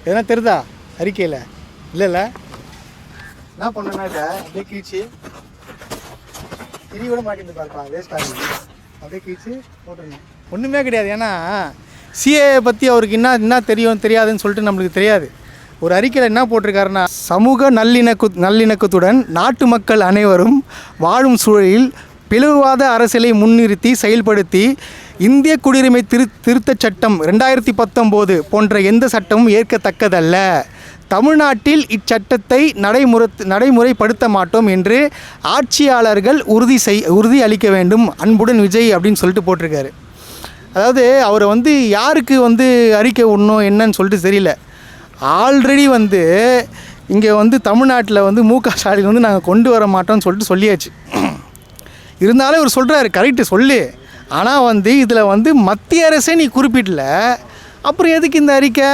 எதனா தெரியுதா அறிக்கையில்? இல்லைல்ல. என்ன பண்ணேன்னா இதை அப்படியே கீழ்ச்சி திரி விட மாட்டேங்குது பார்க்கலாம், வேஸ்ட் ஆகுது. அப்படியே கீழ்ச்சி போட்டுருணும். ஒன்றுமே கிடையாது. ஏன்னா சிஏ பற்றி அவருக்கு என்ன தெரியும் தெரியாதுன்னு சொல்லிட்டு நம்மளுக்கு தெரியாது. ஒரு அறிக்கையில் என்ன போட்டிருக்காருன்னா, சமூக நல்லிணக்கத்துடன் நாட்டு மக்கள் அனைவரும் வாழும் சூழலில் பிளவுவாத அரசியலை முன்னிறுத்தி செயல்படுத்தி இந்திய குடியுரிமை திருத்தச் சட்டம் 2019 போன்ற எந்த சட்டமும் ஏற்கத்தக்கதல்ல. தமிழ்நாட்டில் இச்சட்டத்தை நடைமுறைப்படுத்த மாட்டோம் என்று ஆட்சியாளர்கள் உறுதி அளிக்க வேண்டும். அன்புடன் விஜய் அப்படின்னு சொல்லிட்டு போட்டிருக்காரு. அதாவது அவர் யாருக்கு அறிக்கை விடணும் என்னன்னு சொல்லிட்டு தெரியல. ஆல்ரெடி இங்கே தமிழ்நாட்டில் மு க ஸ்டாலின் நாங்கள் கொண்டு வர மாட்டோம்னு சொல்லிட்டு சொல்லியாச்சு. இருந்தாலும் இவர் சொல்கிறாரு, கரெக்டு சொல்லு, ஆனால் இதில் மத்திய அரசே நீ குறிப்பிடல, அப்புறம் எதுக்கு இந்த அறிக்கை?